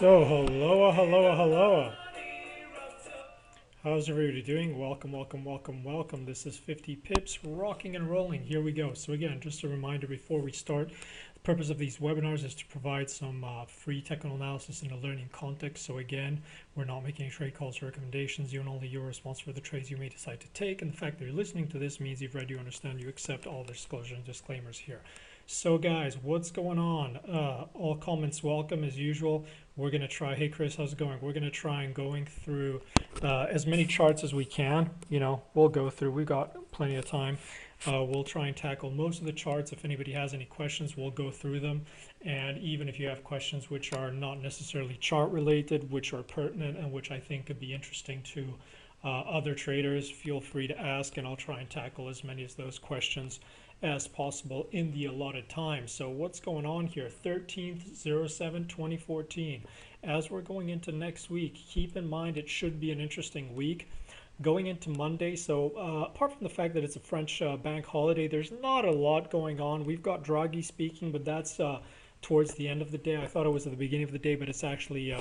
So, hello. How's everybody doing? Welcome. This is 50 Pips, rocking and rolling. Here we go. So again, just a reminder before we start, the purpose of these webinars is to provide some free technical analysis in a learning context. So again, we're not making trade calls or recommendations. You and only you're responsible for the trades you may decide to take. And the fact that you're listening to this means you've read, you understand, you accept all the disclosure and disclaimers here. So guys, what's going on? All comments welcome as usual. We're going to try, hey Chris, how's it going? We're going to try and going through as many charts as we can. We'll go through, we've got plenty of time. We'll try and tackle most of the charts. If anybody has any questions, we'll go through them. And even if you have questions which are not necessarily chart related, which are pertinent and which I think could be interesting to other traders, feel free to ask, and I'll try and tackle as many of those questions as possible in the allotted time. So what's going on here? 13/07/2014. As we're going into next week, keep in mind it should be an interesting week going into Monday. So apart from the fact that it's a French bank holiday, there's not a lot going on. We've got Draghi speaking, but that's towards the end of the day. I thought it was at the beginning of the day, but it's actually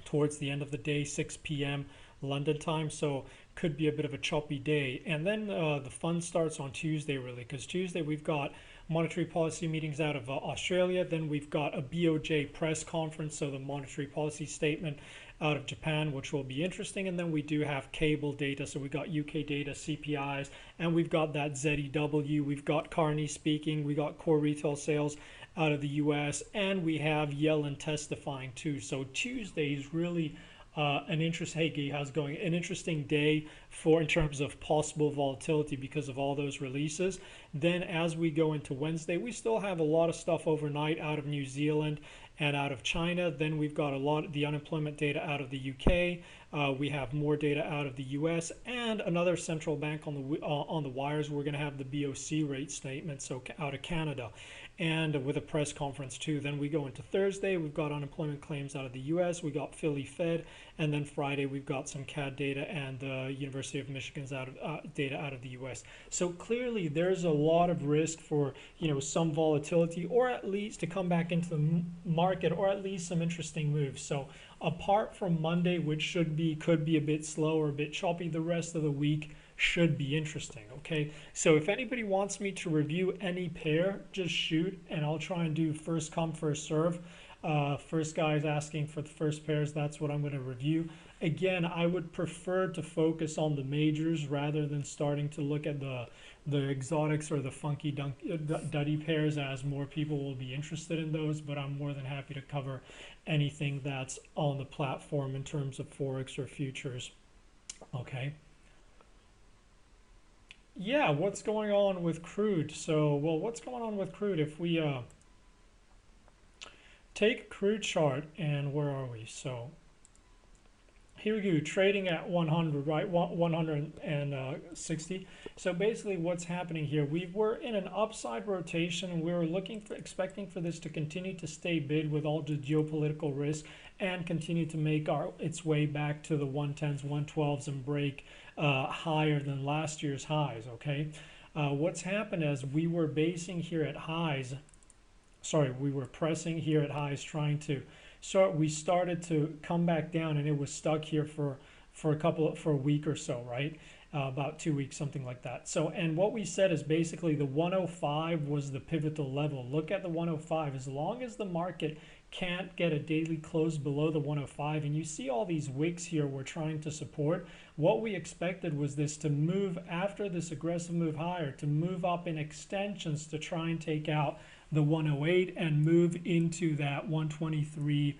towards the end of the day, 6 p.m. London time, so could be a bit of a choppy day. And then the fun starts on Tuesday, really, because Tuesday we've got monetary policy meetings out of Australia. Then we've got a BOJ press conference, so the monetary policy statement out of Japan, which will be interesting. And then we do have cable data, so we got UK data, CPIs, and we've got that ZEW. We've got Carney speaking. We got core retail sales out of the US, and we have Yellen testifying too. So Tuesday is really an interesting day for in terms of possible volatility because of all those releases. Then as we go into Wednesday, we still have a lot of stuff overnight out of New Zealand and out of China. Then we've got a lot of the unemployment data out of the UK. We have more data out of the US and another central bank on the wires. We're going to have the BOC rate statement, so out of Canada, and with a press conference too. Then we go into Thursday, we've got unemployment claims out of the US, we got Philly Fed, and then Friday we've got some CAD data and University of Michigan's data out of the US. So clearly there's a lot of risk for some volatility, or at least to come back into the market, or at least some interesting moves. So apart from Monday, which could be a bit slow or a bit choppy, the rest of the week should be interesting. Okay, so if anybody wants me to review any pair, just shoot, and I'll try and do first come first serve. First guys asking for the first pairs, that's what I'm going to review. Again, I would prefer to focus on the majors rather than starting to look at the exotics or the funky duddy pairs, as more people will be interested in those, but I'm more than happy to cover anything that's on the platform in terms of Forex or futures. Okay. Yeah, what's going on with crude? So, well, what's going on with crude? If we take a crude chart, and where are we? So here we go, trading at 100, right? 160. So basically what's happening here, we were in an upside rotation, and we were expecting for this to continue to stay bid with all the geopolitical risk and continue to make its way back to the 110s, 112s and break higher than last year's highs. Okay, what's happened is we were basing here at highs, we were pressing here at highs, trying to we started to come back down, and it was stuck here for a week or so, right? About 2 weeks, something like that. So, and what we said is basically the 105 was the pivotal level. Look at the 105. As long as the market can't get a daily close below the 105, and you see all these wicks here we're trying to support, what we expected was this to move after this aggressive move higher, to move up in extensions to try and take out the 108 and move into that 123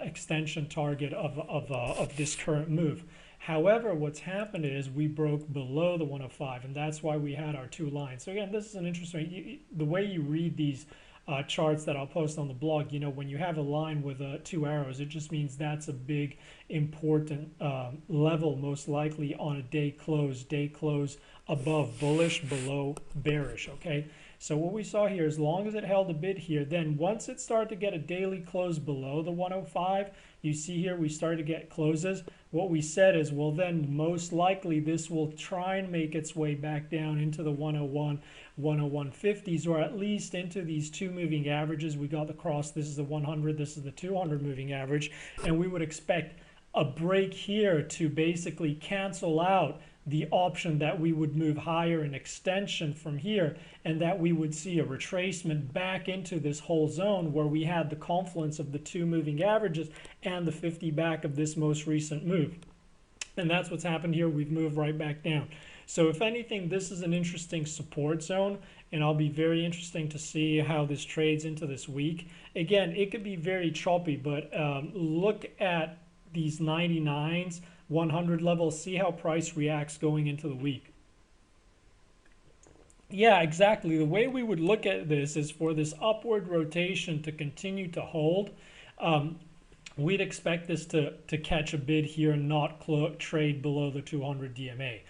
extension target of this current move. However, what's happened is we broke below the 105, and that's why we had our two lines. So again, this is an interesting, the way you read these charts that I'll post on the blog, when you have a line with two arrows, it just means that's a big important level, most likely on a day close above bullish, below bearish. Okay, So what we saw here, as long as it held a bid here, then once it started to get a daily close below the 105, you see here we started to get closes. What we said is, well, then most likely this will try and make its way back down into the 101, 101.50s, or at least into these two moving averages. We got the cross. This is the 100, this is the 200 moving average, and we would expect a break here to basically cancel out the option that we would move higher in extension from here, and that we would see a retracement back into this whole zone where we had the confluence of the two moving averages and the 50 back of this most recent move. And that's what's happened here. We've moved right back down. So if anything, this is an interesting support zone, and I'll be very interesting to see how this trades into this week. Again, it could be very choppy, but look at these 99s, 100 levels, see how price reacts going into the week. Yeah, exactly. The way we would look at this is for this upward rotation to continue to hold. We'd expect this to catch a bid here and not trade below the 200 DMA.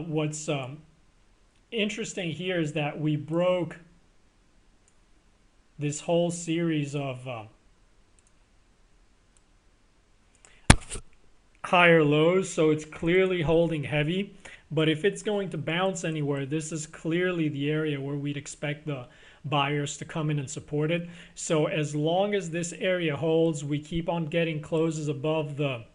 What's interesting here is that we broke this whole series of higher lows, so it's clearly holding heavy. But if it's going to bounce anywhere, this is clearly the area where we'd expect the buyers to come in and support it. So as long as this area holds, we keep on getting closes above the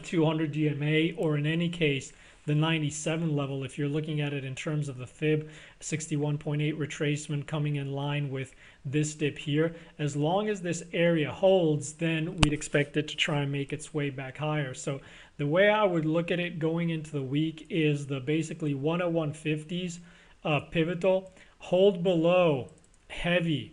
200 DMA, or in any case the 97 level, if you're looking at it in terms of the fib, 61.8 retracement coming in line with this dip here. As long as this area holds, then we'd expect it to try and make its way back higher. So the way I would look at it going into the week is the basically 101.50s pivotal, hold below heavy,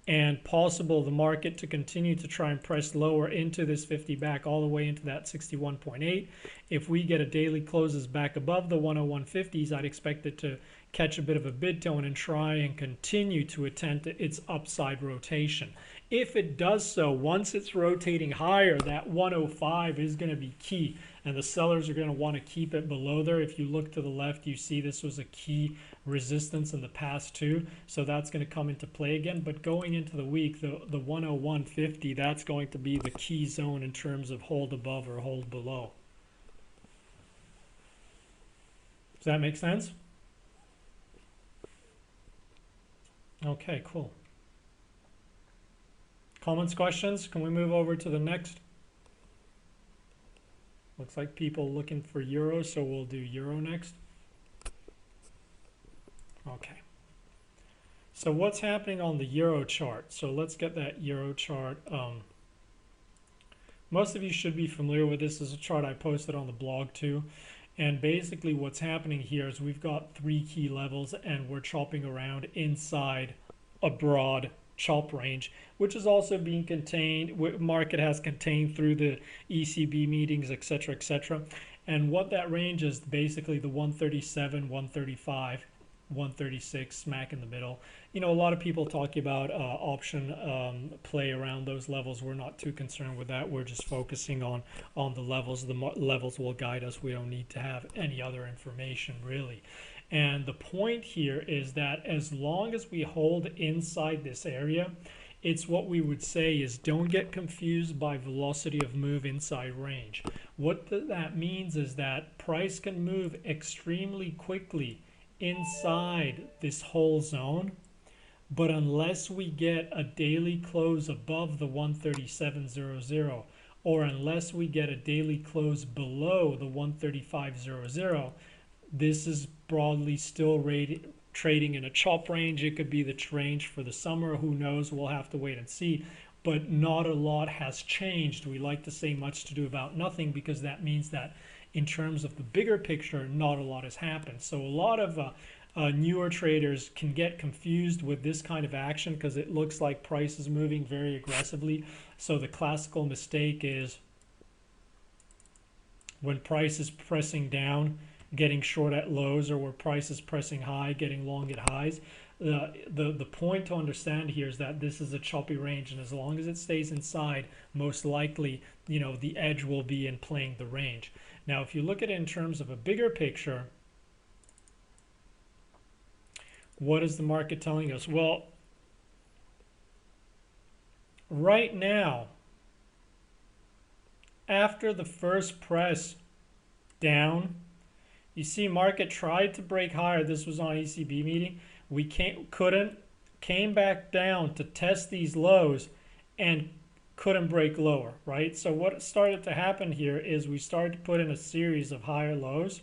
and possible the market to continue to try and press lower into this 50 back all the way into that 61.8. If we get a daily closes back above the 101.50s, I'd expect it to catch a bit of a bid tone and try and continue to attempt its upside rotation. If it does so, once it's rotating higher, that 105 is going to be key, and the sellers are going to want to keep it below there. If you look to the left, you see this was a key resistance in the past too, so that's going to come into play again. But going into the week, the 101.50, that's going to be the key zone in terms of hold above or hold below. Does that make sense? Okay, cool. Comments, questions? Can we move over to the next? Looks like people looking for euro, so we'll do euro next. Okay. So what's happening on the euro chart? So let's get that euro chart. Most of you should be familiar with this. This is a chart I posted on the blog too. And basically what's happening here is we've got three key levels, and we're chopping around inside a broad chop range, which is also being contained, market has contained through the ECB meetings, etc., etc. And what that range is basically the 137, 135, 136, smack in the middle. You know, a lot of people talk about option play around those levels. We're not too concerned with that. We're just focusing on the levels. The levels will guide us. We don't need to have any other information really. And the point here is that as long as we hold inside this area, it's what we would say is don't get confused by velocity of move inside range. What that means is that price can move extremely quickly inside this whole zone, but unless we get a daily close above the 137.00, or unless we get a daily close below the 135.00, this is broadly still trading in a chop range. It could be the range for the summer. Who knows? We'll have to wait and see. But not a lot has changed. We like to say much to do about nothing, because that means that in terms of the bigger picture, not a lot has happened. So a lot of newer traders can get confused with this kind of action because it looks like price is moving very aggressively. So the classical mistake is when price is pressing down, getting short at lows, or where price is pressing high, getting long at highs. The point to understand here is that this is a choppy range, and as long as it stays inside, most likely, you know, the edge will be in playing the range. Now, if you look at it in terms of a bigger picture, What is the market telling us? Well, right now, after the first press down, you see market tried to break higher. This was on ECB meeting. We couldn't, came back down to test these lows and couldn't break lower, right? So what started to happen here is we started to put in a series of higher lows.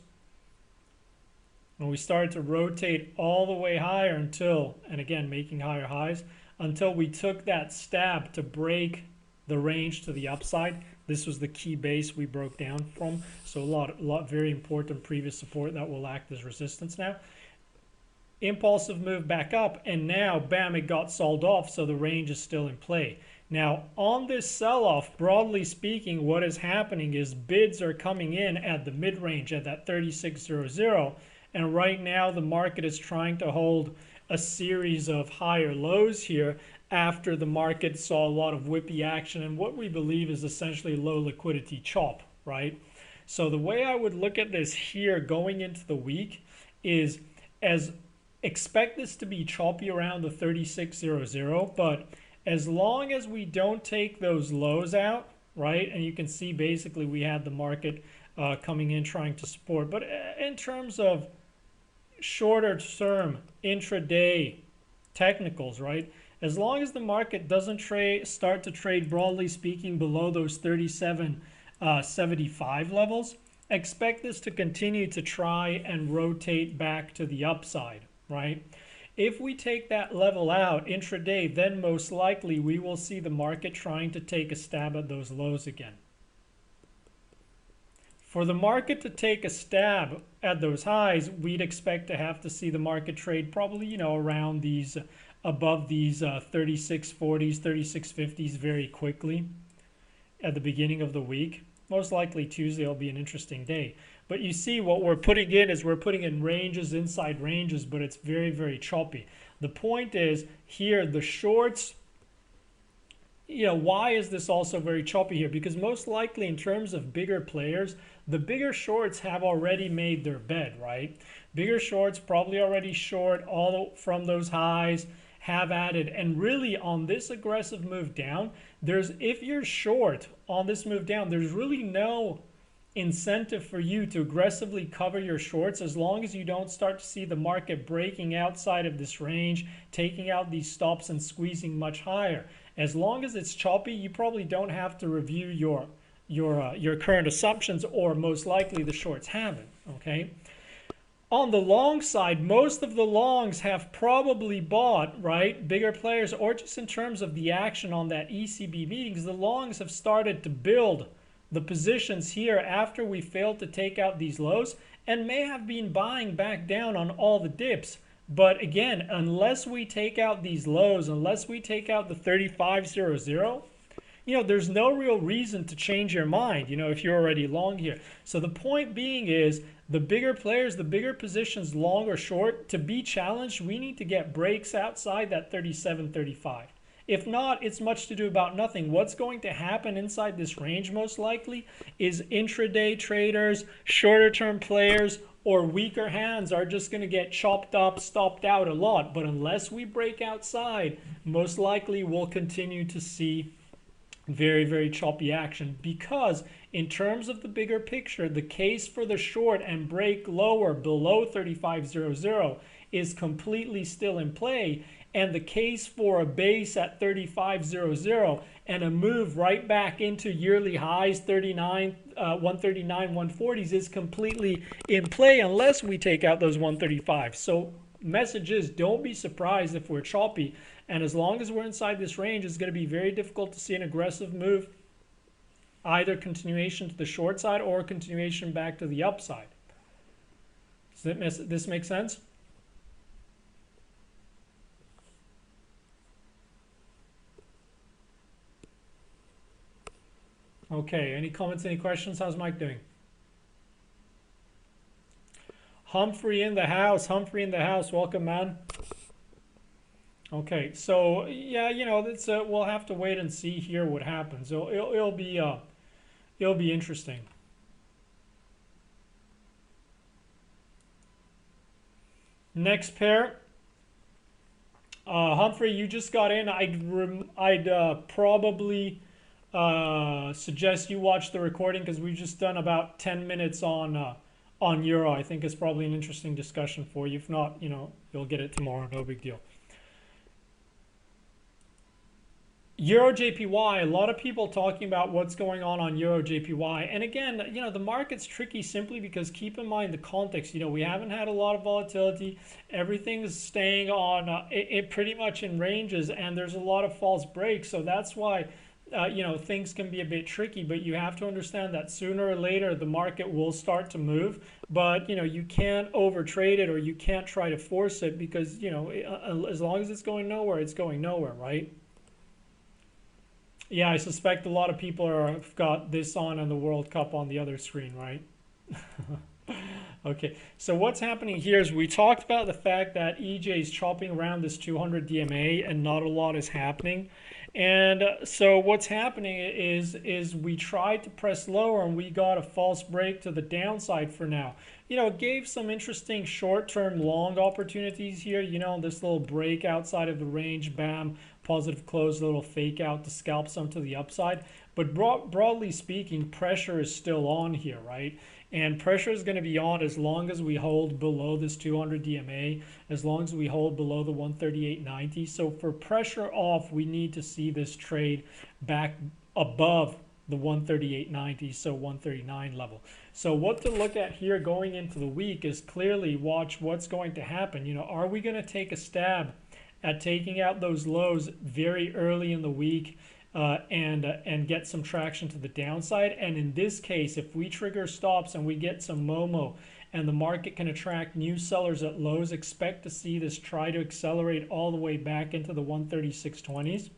And we started to rotate all the way higher until, and again, making higher highs, until we took that stab to break the range to the upside. This was the key base we broke down from. So a lot very important previous support that will act as resistance now. Impulsive move back up, and now, bam, it got sold off, so the range is still in play. Now, on this sell-off, broadly speaking, what is happening is bids are coming in at the mid-range at that 36.00, and right now the market is trying to hold a series of higher lows here after the market saw a lot of whippy action and what we believe is essentially low liquidity chop, right? So the way I would look at this here going into the week is expect this to be choppy around the 36.00, but as long as we don't take those lows out, right? And you can see basically we had the market coming in trying to support. But in terms of shorter term intraday technicals, right? As long as the market doesn't start to trade broadly speaking below those 37.75 levels, expect this to continue to try and rotate back to the upside, right? If we take that level out intraday, then most likely we will see the market trying to take a stab at those lows again. For the market to take a stab at those highs, we'd expect to have to see the market trade probably, around these, above these 36.40s, 36.50s very quickly at the beginning of the week. Most likely Tuesday will be an interesting day. But you see what we're putting in is we're putting in ranges inside ranges, but it's very, very choppy. The point is here, the shorts, why is this also very choppy here? Because most likely in terms of bigger players, the bigger shorts have already made their bed, right? Bigger shorts probably already short all from those highs, have added, and really on this aggressive move down, if you're short on this move down, there's really no incentive for you to aggressively cover your shorts as long as you don't start to see the market breaking outside of this range, taking out these stops and squeezing much higher. As long as it's choppy, you probably don't have to review your current assumptions, or most likely the shorts haven't, okay? On the long side, most of the longs have probably bought, right, bigger players, or just in terms of the action on that ECB meetings, the longs have started to build the positions here after we failed to take out these lows and may have been buying back down on all the dips. But again, unless we take out these lows, unless we take out the 35.00, there's no real reason to change your mind, if you're already long here. So the point being is the bigger players, the bigger positions, long or short, to be challenged, we need to get breaks outside that 37.35. If not, it's much to do about nothing. What's going to happen inside this range most likely is intraday traders, shorter term players, or weaker hands are just going to get chopped up, stopped out a lot. But unless we break outside, most likely we'll continue to see very, very choppy action, because in terms of the bigger picture, the case for the short and break lower below 35.00 is completely still in play, and the case for a base at 35.00 and a move right back into yearly highs 139, 140s is completely in play unless we take out those 135. So message is, don't be surprised if we're choppy, and as long as we're inside this range, it's going to be very difficult to see an aggressive move, either continuation to the short side or continuation back to the upside. Does this make sense? Okay, any comments, any questions? How's Mike doing? Humphrey in the house. Humphrey in the house. Welcome, man. Okay, so yeah, we'll have to wait and see here what happens. It'll be interesting. Next pair, Humphrey, you just got in. I'd probably suggest you watch the recording because we've just done about 10 minutes on Euro. I think it's probably an interesting discussion for you. If not, you'll get it tomorrow. No big deal. Euro JPY, a lot of people talking about what's going on Euro JPY. And again, the market's tricky simply because keep in mind the context. We haven't had a lot of volatility. Everything's staying on it pretty much in ranges, and there's a lot of false breaks. So that's why things can be a bit tricky, but you have to understand that sooner or later the market will start to move. But you can't overtrade it, or you can't try to force it because as long as it's going nowhere, it's going nowhere, right? Yeah, I suspect a lot of people have got this on and the World Cup on the other screen, right? Okay, so what's happening here is we talked about the fact that EJ is chopping around this 200 DMA and not a lot is happening. And so what's happening is we tried to press lower and we got a false break to the downside for now. It gave some interesting short-term long opportunities here. This little break outside of the range, bam, positive close, little fake out to scalp some to the upside. But broadly speaking, pressure is still on here, right? And pressure is going to be on as long as we hold below this 200 DMA, as long as we hold below the 138.90. So for pressure off, we need to see this trade back above the 138.90, so 139 level. So what to look at here going into the week is clearly watch what's going to happen. Are we going to take a stab at taking out those lows very early in the week and get some traction to the downside? And in this case, if we trigger stops and we get some Momo and the market can attract new sellers at lows, expect to see this try to accelerate all the way back into the 136.20s.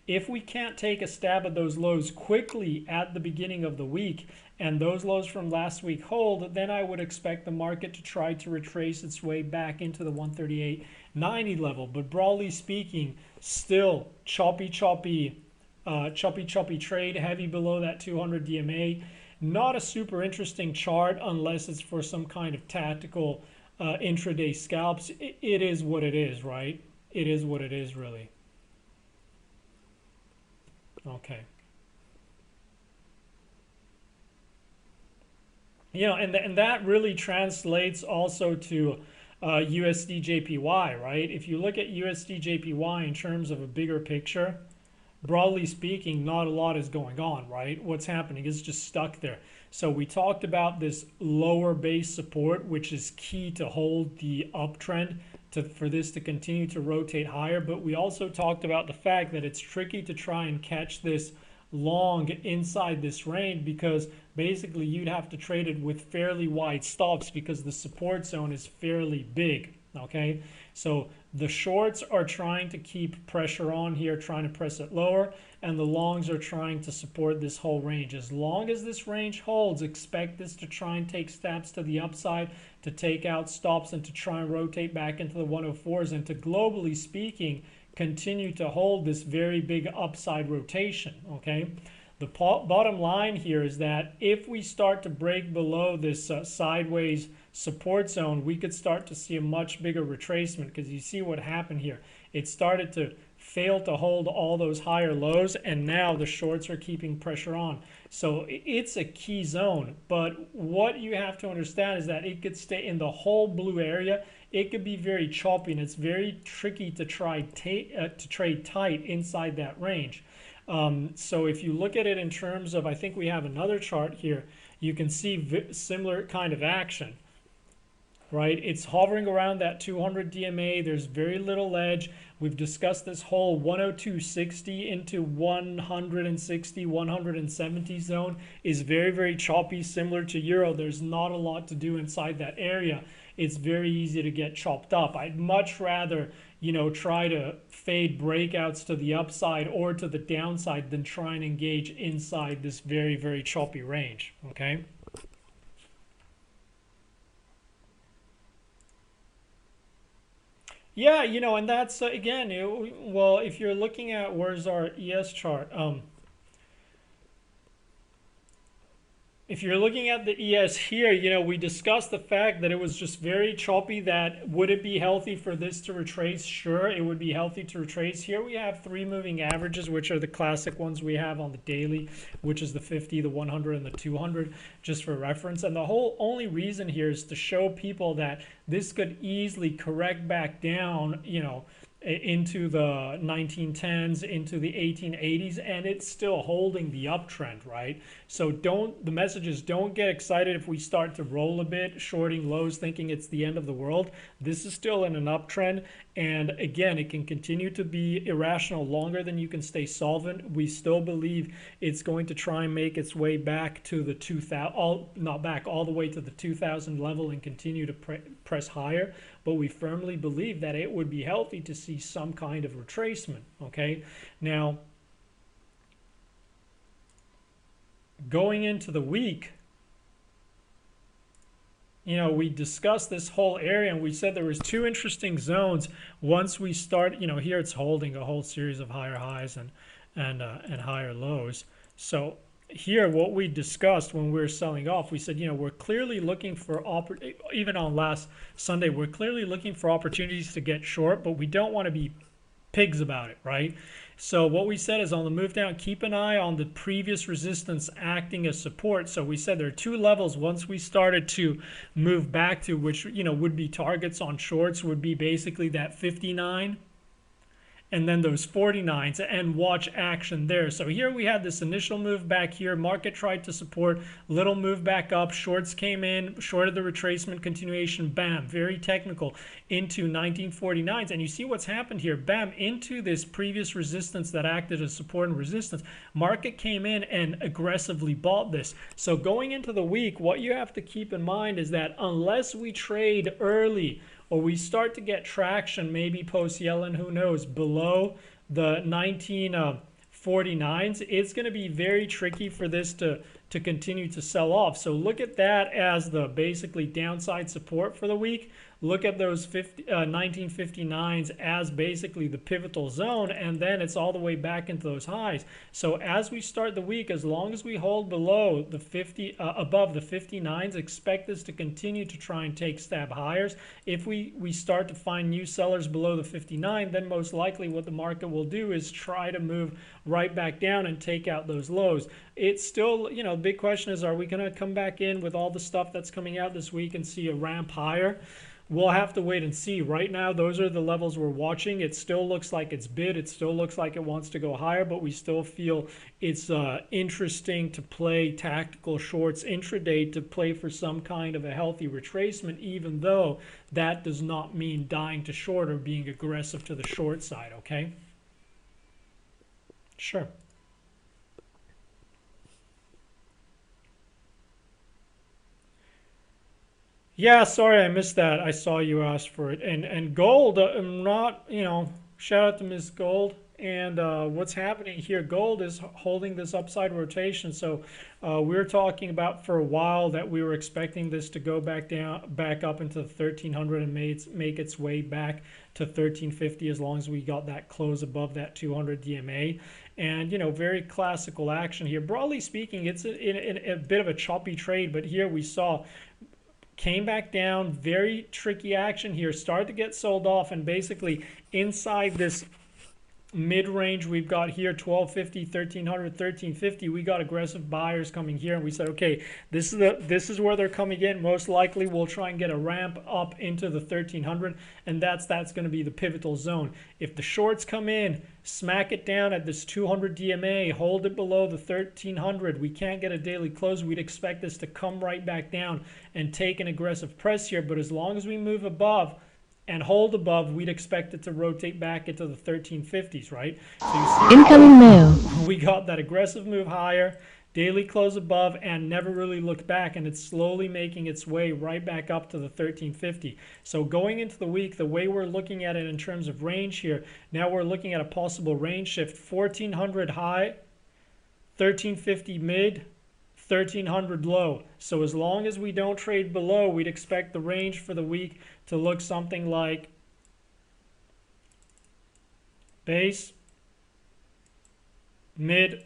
If we can't take a stab at those lows quickly at the beginning of the week and those lows from last week hold, then I would expect the market to try to retrace its way back into the 138.90 level. But broadly speaking, still choppy trade, heavy below that 200 DMA. Not a super interesting chart unless it's for some kind of tactical intraday scalps. It is what it is, right? It is what it is, really. Okay. And that really translates also to USD JPY, right? If you look at USD JPY in terms of a bigger picture, broadly speaking, not a lot is going on, right? What's happening is just stuck there. So we talked about this lower base support, which is key to hold the uptrend for this to continue to rotate higher. But we also talked about the fact that it's tricky to try and catch this long inside this range because basically you'd have to trade it with fairly wide stops because the support zone is fairly big. Okay, so the shorts are trying to keep pressure on here, trying to press it lower, and the longs are trying to support this whole range. As long as this range holds, expect this to try and take steps to the upside, to take out stops, and to try and rotate back into the 104s, and to, globally speaking, continue to hold this very big upside rotation. Okay, the bottom line here is that if we start to break below this sideways support zone, we could start to see a much bigger retracement because you see what happened here. It started to fail to hold all those higher lows, and now the shorts are keeping pressure on. So it's a key zone, but what you have to understand is that it could stay in the whole blue area. It could be very choppy, and it's very tricky to trade tight inside that range. So if you look at it in terms of, I think we have another chart here, you can see similar kind of action. Right, it's hovering around that 200 DMA. There's very little edge. We've discussed this whole 102.60 into 160, 170 zone is very, very choppy, similar to Euro. There's not a lot to do inside that area. It's very easy to get chopped up. I'd much rather, try to fade breakouts to the upside or to the downside than try and engage inside this very, very choppy range. Okay. Yeah, and that's again, well, if you're looking at where's our ES chart, If you're looking at the ES here, you know, we discussed the fact that it was just very choppy, that would it be healthy for this to retrace? Sure, it would be healthy to retrace. Here we have three moving averages, which are the classic ones we have on the daily, which is the 50, the 100, and the 200, just for reference. And the whole only reason here is to show people that this could easily correct back down, you know, into the 1910s, into the 1880s, and it's still holding the uptrend, right? So the message is don't get excited if we start to roll a bit, shorting lows, thinking it's the end of the world. This is still in an uptrend, and again, it can continue to be irrational longer than you can stay solvent. We still believe it's going to try and make its way back to the 2000, not back, all the way to the 2000 level and continue to press higher. But we firmly believe that it would be healthy to see some kind of retracement, okay? Now, going into the week, you know, we discussed this whole area and we said there was two interesting zones. Once we start, you know, here it's holding a whole series of higher highs and higher lows. So here, what we discussed when we were selling off, we said, you know, we're clearly looking for, even on last Sunday, we're clearly looking for opportunities to get short, but we don't want to be pigs about it, right? So what we said is on the move down, keep an eye on the previous resistance acting as support. So we said there are two levels once we started to move back to, which, you know, would be targets on shorts, would be basically that 59 and then those 49s, and watch action there. So here we had this initial move back here. Market tried to support, little move back up. Shorts came in, shorted the retracement continuation, bam, very technical into 1949s. And you see what's happened here, bam, into this previous resistance that acted as support and resistance. Market came in and aggressively bought this. So going into the week, what you have to keep in mind is that unless we trade early, or we start to get traction, maybe post-Yellen, who knows, below the 1949s, it's going to be very tricky for this to continue to sell off. So look at that as the basically downside support for the week. Look at those 1959s as basically the pivotal zone, and then it's all the way back into those highs. So as we start the week, as long as we hold below the 50, above the 59s, expect this to continue to try and take stab higher. If we start to find new sellers below the 59, then most likely what the market will do is try to move right back down and take out those lows. It's still, you know, the big question is, are we going to come back in with all the stuff that's coming out this week and see a ramp higher? We'll have to wait and see. Right now, those are the levels we're watching. It still looks like it's bid. It still looks like it wants to go higher, but we still feel it's interesting to play tactical shorts intraday, to play for some kind of a healthy retracement, even though that does not mean dying to short or being aggressive to the short side, okay? Sure. Yeah, sorry I missed that. I saw you asked for it. And gold, I'm not, you know, shout out to Miss Gold. And what's happening here, gold is holding this upside rotation. So we're talking about for a while that we were expecting this to go back down, back up into the 1300 and make its way back to 1350 as long as we got that close above that 200 DMA. And, you know, very classical action here. Broadly speaking, it's a bit of a choppy trade, but here we saw came back down, very tricky action here, started to get sold off, and basically inside this mid-range we've got here, 1250, 1300, 1350, we got aggressive buyers coming here, and we said, okay, this is where they're coming in. Most likely we'll try and get a ramp up into the 1300, and that's going to be the pivotal zone. If the shorts come in, smack it down at this 200 DMA, hold it below the 1300, we can't get a daily close, we'd expect this to come right back down and take an aggressive press here. But as long as we move above and hold above, we'd expect it to rotate back into the 1350s, right? So you see incoming move. We got that aggressive move higher, daily close above, and never really looked back, and it's slowly making its way right back up to the 1350. So going into the week, the way we're looking at it in terms of range here, now we're looking at a possible range shift, 1400 high, 1350 mid, 1300 low. So as long as we don't trade below, we'd expect the range for the week to look something like base, mid,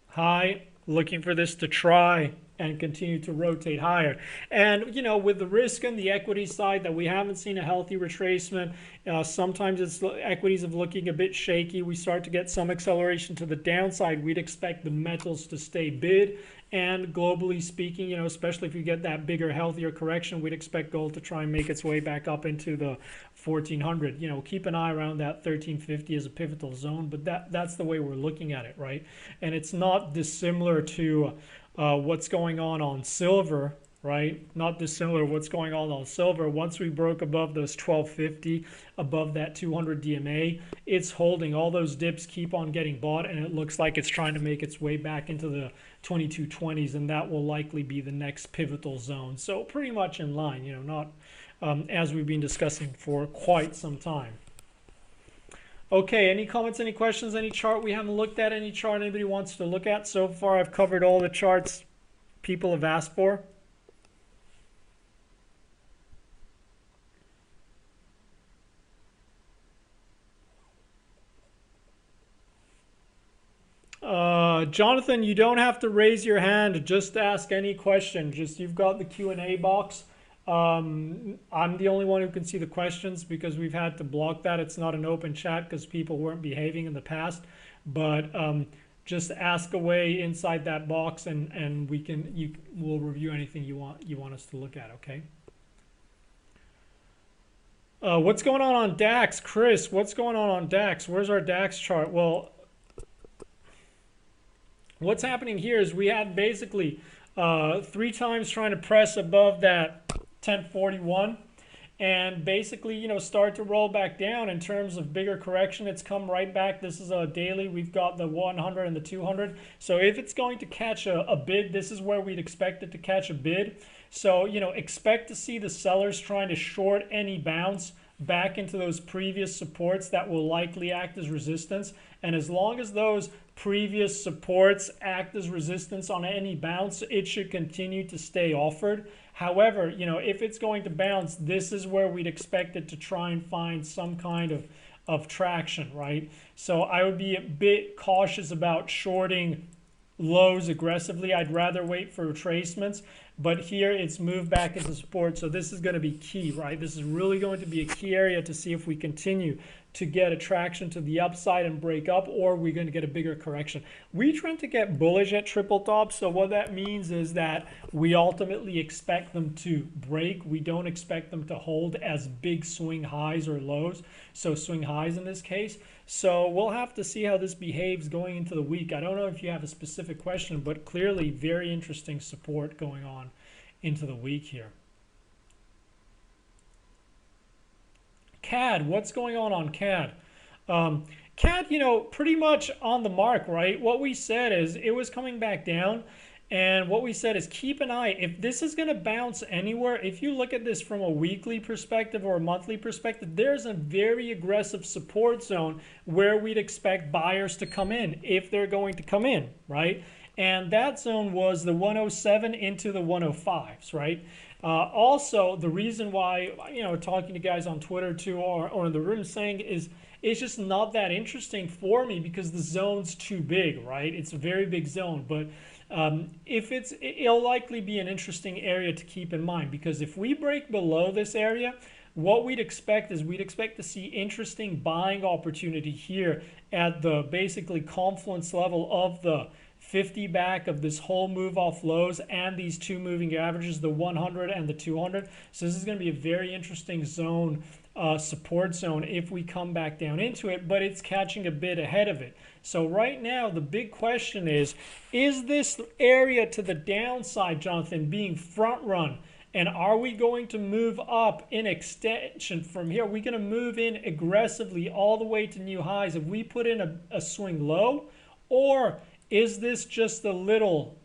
high, looking for this to try and continue to rotate higher. And, you know, with the risk on the equity side that we haven't seen a healthy retracement, sometimes it's equities of looking a bit shaky. We start to get some acceleration to the downside. We'd expect the metals to stay bid. And globally speaking, you know, especially if you get that bigger, healthier correction, we'd expect gold to try and make its way back up into the 1400. You know, keep an eye around that 1350 as a pivotal zone, but that's the way we're looking at it, right? And it's not dissimilar to what's going on silver, right? Not dissimilar to what's going on silver. Once we broke above those 1250, above that 200 DMA, it's holding. All those dips keep on getting bought, and it looks like it's trying to make its way back into the 2220s, and that will likely be the next pivotal zone. So pretty much in line, you know, not as we've been discussing for quite some time. Okay, any comments, any questions, any chart we haven't looked at, any chart anybody wants to look at? So far I've covered all the charts people have asked for. Jonathan, you don't have to raise your hand. Just ask any question. Just you've got the Q&A box. I'm the only one who can see the questions because we've had to block that. It's not an open chat because people weren't behaving in the past. But just ask away inside that box, and we'll review anything you want us to look at. Okay. What's going on DAX, Chris? What's going on DAX? Where's our DAX chart? Well, what's happening here is we had basically 3 times trying to press above that 1041 and basically, you know, start to roll back down in terms of bigger correction. It's come right back. This is a daily. We've got the 100 and the 200. So if it's going to catch a bid, this is where we'd expect it to catch a bid. So, you know, expect to see the sellers trying to short any bounce back into those previous supports that will likely act as resistance. And as long as those previous supports act as resistance on any bounce, it should continue to stay offered. However, you know, if it's going to bounce, this is where we'd expect it to try and find some kind of traction, right? So I would be a bit cautious about shorting lows aggressively. I'd rather wait for retracements. But here it's moved back into support. So this is going to be key, right? This is really going to be a key area to see if we continue to get a traction to the upside and break up, or we're going to get a bigger correction. We tend to get bullish at triple tops. So what that means is that we ultimately expect them to break. We don't expect them to hold as big swing highs or lows. So swing highs in this case. So we'll have to see how this behaves going into the week. I don't know if you have a specific question, but clearly very interesting support going on into the week here. CAD, what's going on CAD? CAD, you know, pretty much on the mark, right? What we said is it was coming back down. And what we said is keep an eye. If this is going to bounce anywhere, if you look at this from a weekly perspective or a monthly perspective, there's a very aggressive support zone where we'd expect buyers to come in if they're going to come in, right? And that zone was the 107 into the 105s, right? Also, the reason why, you know, talking to guys on Twitter too or in the room saying is it's just not that interesting for me because the zone's too big, right? It's a very big zone, but it'll likely be an interesting area to keep in mind because if we break below this area, what we'd expect is we'd expect to see interesting buying opportunity here at the basically confluence level of the 50 back of this whole move off lows and these two moving averages, the 100 and the 200. So this is going to be a very interesting zone, support zone if we come back down into it, but it's catching a bit ahead of it. So right now, the big question is this area to the downside, Jonathan, being front run? And are we going to move up in extension from here? Are we going to move in aggressively all the way to new highs if we put in a swing low? Or is this just a little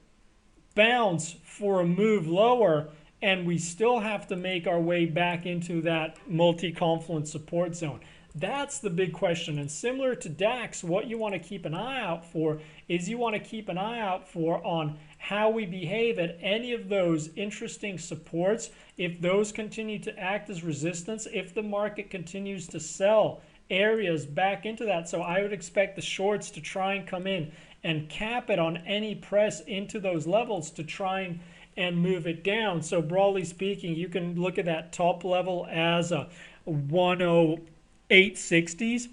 bounce for a move lower and we still have to make our way back into that multi-confluence support zone? That's the big question. And similar to DAX, what you want to keep an eye out for is you want to keep an eye out for on how we behave at any of those interesting supports. If those continue to act as resistance, if the market continues to sell areas back into that. So I would expect the shorts to try and come in and cap it on any press into those levels to try and move it down. So broadly speaking, you can look at that top level as a 108.60s,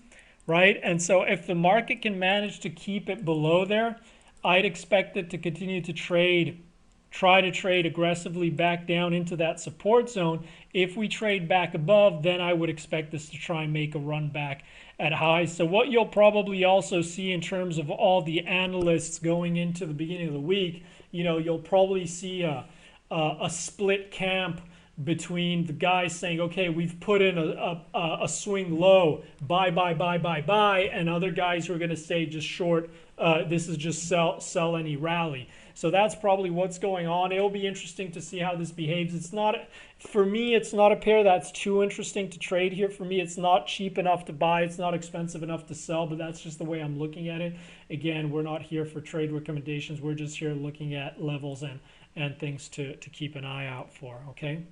right? And so if the market can manage to keep it below there, I'd expect it to continue to try to trade aggressively back down into that support zone. If we trade back above, then I would expect this to try and make a run back at highs. So what you'll probably also see in terms of all the analysts going into the beginning of the week, you'll probably see a split camp between the guys saying, okay, we've put in a swing low, buy, and other guys who are going to say just short, this is just sell any rally. So that's probably what's going on. It'll be interesting to see how this behaves. It's not, for me, it's not a pair that's too interesting to trade here. For me, it's not cheap enough to buy. It's not expensive enough to sell, but that's just the way I'm looking at it. Again, we're not here for trade recommendations. We're just here looking at levels and things to keep an eye out for, okay?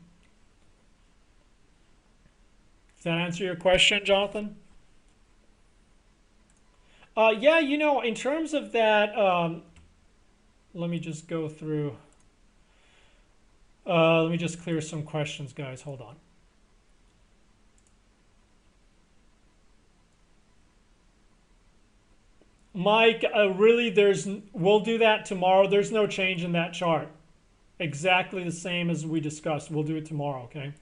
Does that answer your question, Jonathan? Yeah, in terms of that, let me just go through. Let me just clear some questions, guys. Hold on. Mike, really, we'll do that tomorrow. There's no change in that chart. Exactly the same as we discussed. We'll do it tomorrow, okay?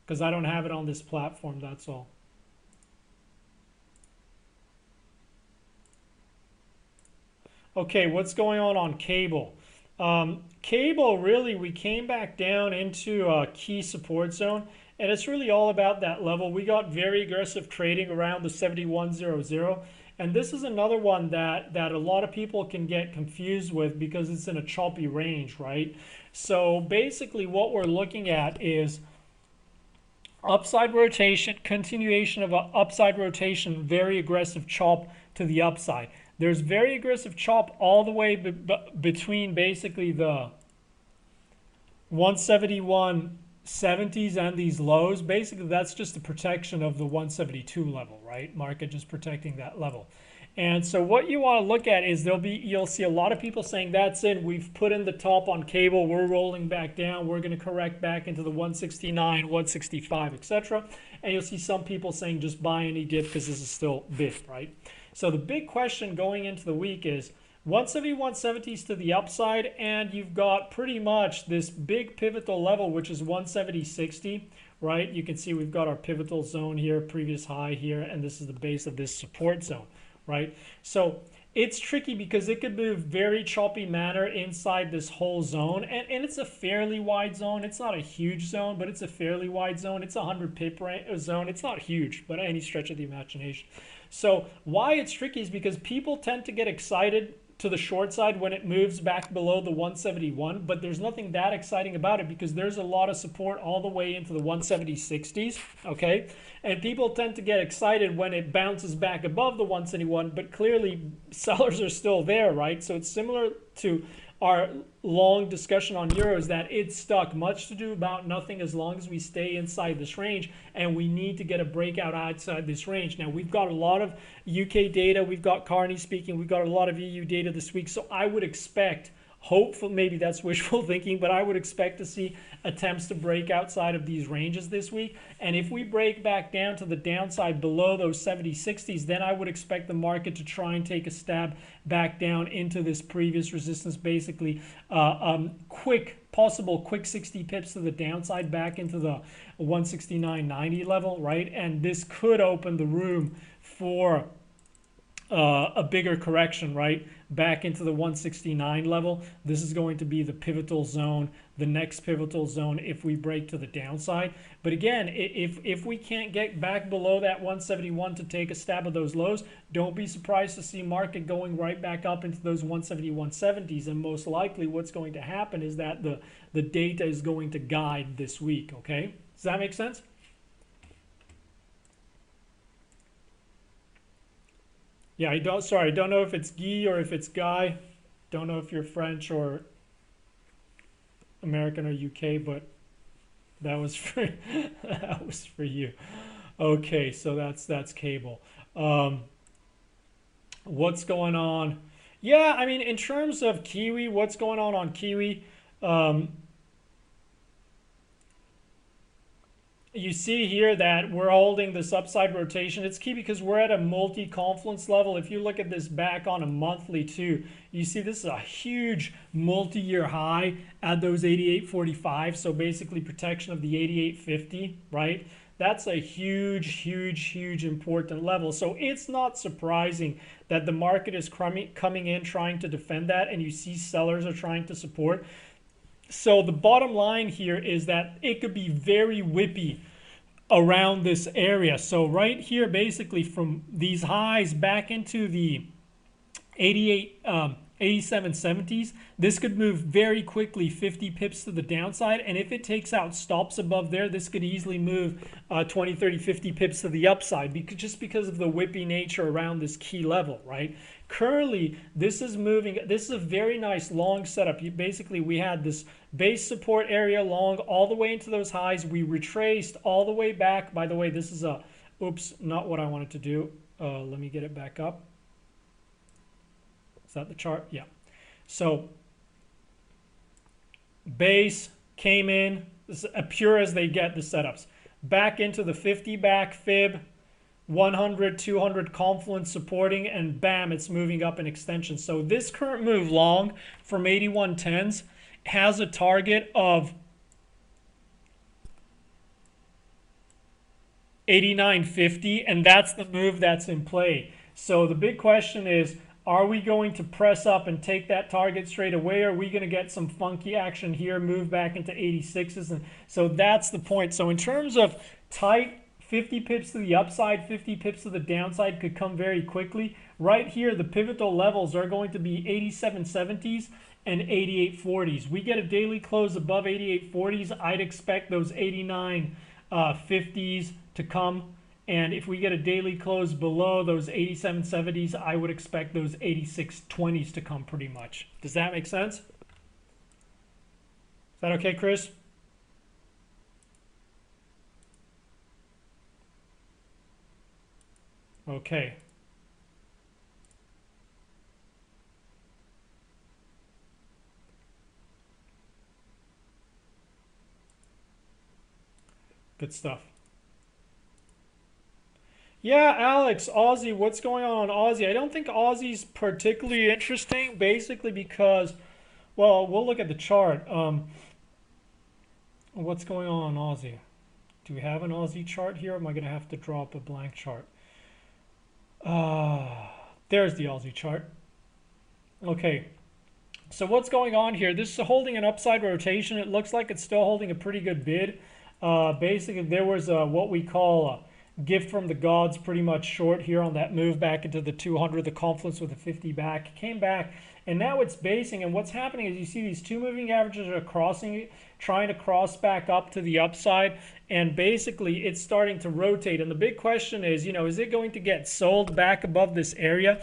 Because I don't have it on this platform, that's all. Okay, what's going on cable? Cable, really, we came back down into a key support zone, and it's really all about that level. We got very aggressive trading around the 71.00, and this is another one that a lot of people can get confused with because it's in a choppy range, right? So basically what we're looking at is upside rotation, continuation of an upside rotation, very aggressive chop to the upside. There's very aggressive chop all the way between basically the 171.70s and these lows. Basically, that's just the protection of the 172 level, right? Market just protecting that level. And so what you want to look at is you'll see a lot of people saying that's it. We've put in the top on cable. We're rolling back down. We're going to correct back into the 169, 165, etc. And you'll see some people saying just buy any dip because this is still big, right? So the big question going into the week is 170s to the upside, and you've got pretty much this big pivotal level, which is 170.60, right? You can see we've got our pivotal zone here, previous high here, and this is the base of this support zone, right? So it's tricky because it could move very choppy manner inside this whole zone, and it's a fairly wide zone. It's not a huge zone, but it's a fairly wide zone. It's a 100 pip zone. It's not huge, but any stretch of the imagination. So why it's tricky is because people tend to get excited to the short side when it moves back below the 171, but there's nothing that exciting about it because there's a lot of support all the way into the 170.60s, okay? And people tend to get excited when it bounces back above the 171, but clearly sellers are still there, right? So it's similar to our long discussion on euros that it's stuck. Much to do about nothing as long as we stay inside this range, and we need to get a breakout outside this range. Now, we've got a lot of UK data. We've got Carney speaking. We've got a lot of EU data this week. So I would expect, hopefully, maybe that's wishful thinking, but I would expect to see attempts to break outside of these ranges this week. And if we break back down to the downside below those 70.60s, then I would expect the market to try and take a stab back down into this previous resistance, basically possible quick 60 pips to the downside back into the 169.90 level, right? And this could open the room for a bigger correction, right, back into the 169 level. This is going to be the pivotal zone, the next pivotal zone if we break to the downside. But again, if we can't get back below that 171 to take a stab of those lows, don't be surprised to see market going right back up into those 170s. And most likely what's going to happen is that the data is going to guide this week, okay? Does that make sense? Yeah, I don't know if it's Guy or if it's Guy. Don't know if you're French or American or UK, but that was for that was for you. Okay, so that's cable. What's going on Yeah, I mean, in terms of Kiwi, what's going on Kiwi? Um, you see here that we're holding this upside rotation. It's key because we're at a multi-confluence level. If you look at this back on a monthly too, you see this is a huge multi-year high at those 88.45. So basically protection of the 88.50, right? That's a huge important level. So it's not surprising that the market is coming in trying to defend that, and you see sellers are trying to support. So the bottom line here is that it could be very whippy around this area. So right here, basically from these highs back into the 88, 87.70s, this could move very quickly 50 pips to the downside. And if it takes out stops above there, this could easily move 20, 30, 50 pips to the upside just because of the whippy nature around this key level, right? Currently, this is moving. This is a very nice long setup. Basically, we had this base support area long all the way into those highs. We retraced all the way back. By the way, this is a, oops, not what I wanted to do. Let me get it back up. Is that the chart? Yeah. So base came in, this is pure as they get the setups. Back into the 50 back fib, 100, 200 confluence supporting, and bam, it's moving up an extension. So this current move long from 81.10s has a target of 89.50, and that's the move that's in play. So the big question is, are we going to press up and take that target straight away? Or are we going to get some funky action here, move back into 86s? And so that's the point. So in terms of tight, 50 pips to the upside, 50 pips to the downside could come very quickly. Right here, the pivotal levels are going to be 87.70s and 88.40s. We get a daily close above 88.40s, I'd expect those 89.50s to come. And if we get a daily close below those 87.70s, I would expect those 86.20s to come pretty much. Does that make sense? Is that okay, Chris? Okay. Good stuff. Yeah, Alex, Aussie, what's going on Aussie? I don't think Aussie's particularly interesting, basically because, well, we'll look at the chart. What's going on Aussie? Do we have an Aussie chart here? Or am I going to have to draw up a blank chart? There's the Aussie chart. Okay, so what's going on here? This is holding an upside rotation. It looks like it's still holding a pretty good bid. Basically, there was what we call a gift from the gods, pretty much short here on that move back into the 200, the confluence with the 50 back. Came back, and now it's basing. And what's happening is you see these two moving averages are crossing, trying to cross back up to the upside. And basically, it's starting to rotate. And the big question is, is it going to get sold back above this area?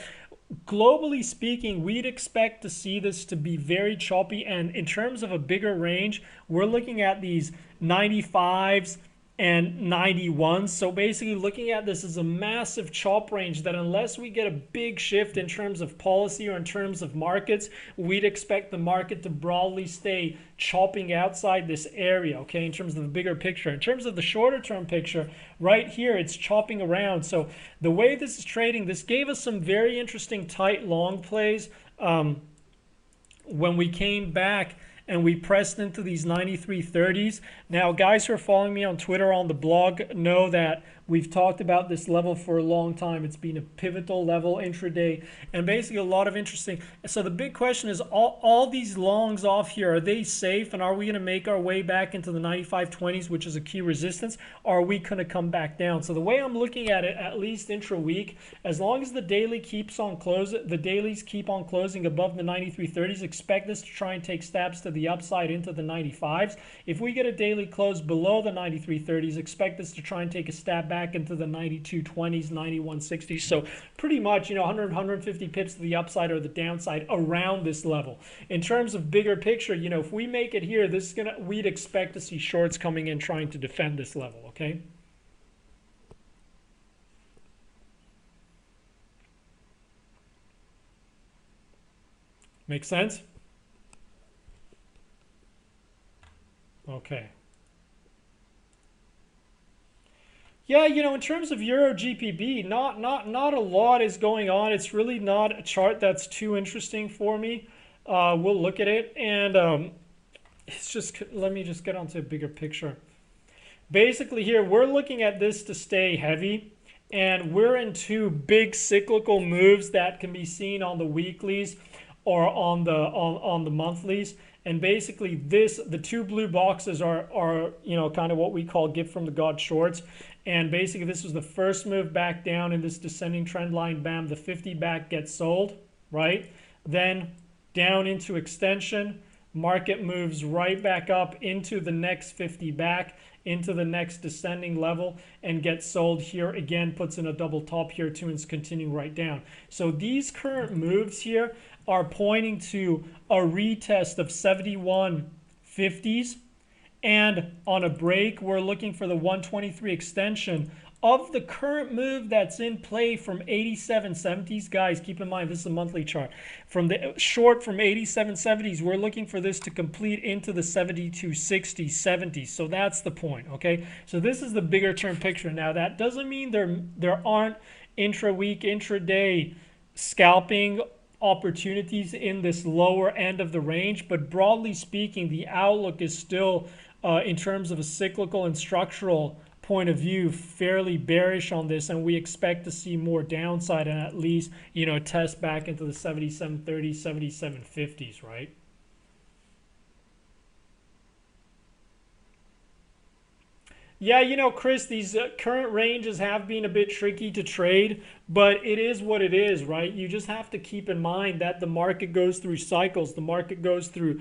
Globally speaking, we'd expect to see this to be very choppy, and in terms of a bigger range, we're looking at these 95s and 91s. So basically looking at this as a massive chop range that unless we get a big shift in terms of policy or in terms of markets, we'd expect the market to broadly stay chopping outside this area, okay, in terms of the bigger picture. In terms of the shorter term picture, right here, it's chopping around. So the way this is trading, this gave us some very interesting tight long plays when we came back and we pressed into these 93.30s. Now, guys who are following me on Twitter, on the blog, know that we've talked about this level for a long time. It's been a pivotal level intraday, and basically a lot of interesting. So the big question is, all these longs off here, are they safe? And are we going to make our way back into the 95.20s, which is a key resistance? Or are we going to come back down? So the way I'm looking at it, at least intra-week, as long as the daily keeps on closing, the dailies keep on closing above the 93.30s, expect this to try and take stabs to the upside into the 95s. If we get a daily close below the 93.30s, expect this to try and take a stab back into the 92.20s, 91.60s. So pretty much, 100, 150 pips to the upside or the downside around this level. In terms of bigger picture, if we make it here, we'd expect to see shorts coming in trying to defend this level, okay? Make sense? Okay. Yeah, in terms of Euro GPB, not a lot is going on. It's really not a chart that's too interesting for me. We'll look at it, and it's just, let me just get onto a bigger picture. Basically here, we're looking at this to stay heavy, and we're in two big cyclical moves that can be seen on the weeklies or on the monthlies. And basically the two blue boxes are kind of what we call gift from the god shorts. And basically this was the first move back down in this descending trend line. Bam, the 50 back gets sold, right? Then down into extension, market moves right back up into the next 50 back, into the next descending level, and gets sold here again, puts in a double top here too, and is continuing right down. So these current moves here are pointing to a retest of 71.50s, and on a break we're looking for the 123 extension of the current move that's in play from 87.70s. Guys, keep in mind this is a monthly chart. From the short from 87.70s, we're looking for this to complete into the 72.60s, 70s. So that's the point, okay? So this is the bigger term picture. Now that doesn't mean there aren't intra-week, intra-day scalping opportunities in this lower end of the range, but broadly speaking, the outlook is still, in terms of a cyclical and structural point of view, fairly bearish on this, and we expect to see more downside and at least test back into the 77.30s, 77.50s, right? Yeah, Chris, these current ranges have been a bit tricky to trade, but it is what it is, right? You just have to keep in mind that the market goes through cycles. The market goes through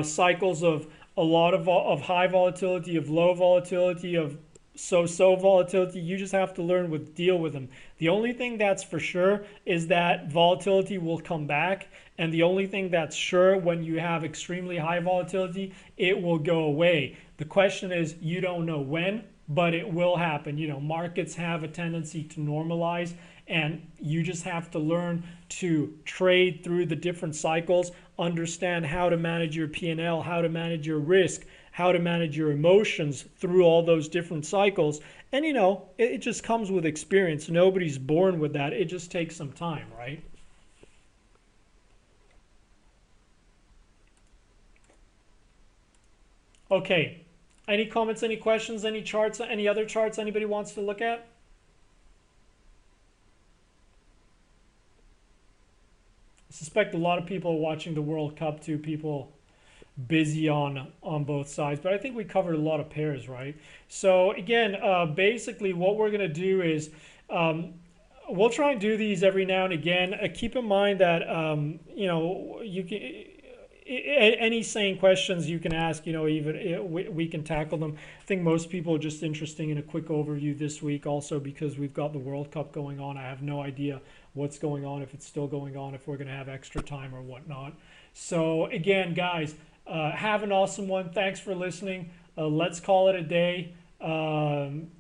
cycles of a lot of high volatility, of low volatility, of so volatility. You just have to learn to deal with them. The only thing that's for sure is that volatility will come back, and the only thing that's sure, when you have extremely high volatility, it will go away. The question is, you don't know when, but it will happen. Markets have a tendency to normalize, and you just have to learn to trade through the different cycles, understand how to manage your P&L, how to manage your risk, how to manage your emotions through all those different cycles. And it just comes with experience. Nobody's born with that. It just takes some time, right? Okay. Any comments, any questions, any charts, any other charts anybody wants to look at? I suspect a lot of people are watching the World Cup too. People busy on both sides, but I think we covered a lot of pairs, right? So again, basically what we're going to do is we'll try and do these every now and again. Keep in mind that you can, any sane questions you can ask, even we can tackle them. I think most people are just interested in a quick overview this week, also because we've got the World Cup going on. I have no idea what's going on, if it's still going on, if we're going to have extra time or whatnot. So again, guys, have an awesome one. Thanks for listening. Let's call it a day.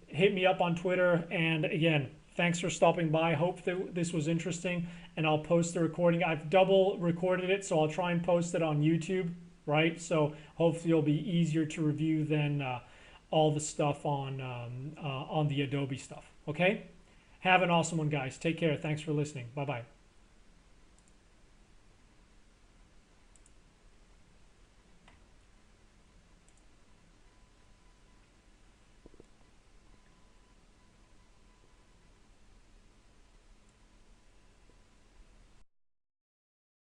Hit me up on Twitter. And again, thanks for stopping by. Hope that this was interesting. And I'll post the recording. I've double recorded it, so I'll try and post it on YouTube, right? So hopefully it'll be easier to review than all the stuff on the Adobe stuff. Okay? Have an awesome one, guys. Take care. Thanks for listening. Bye-bye.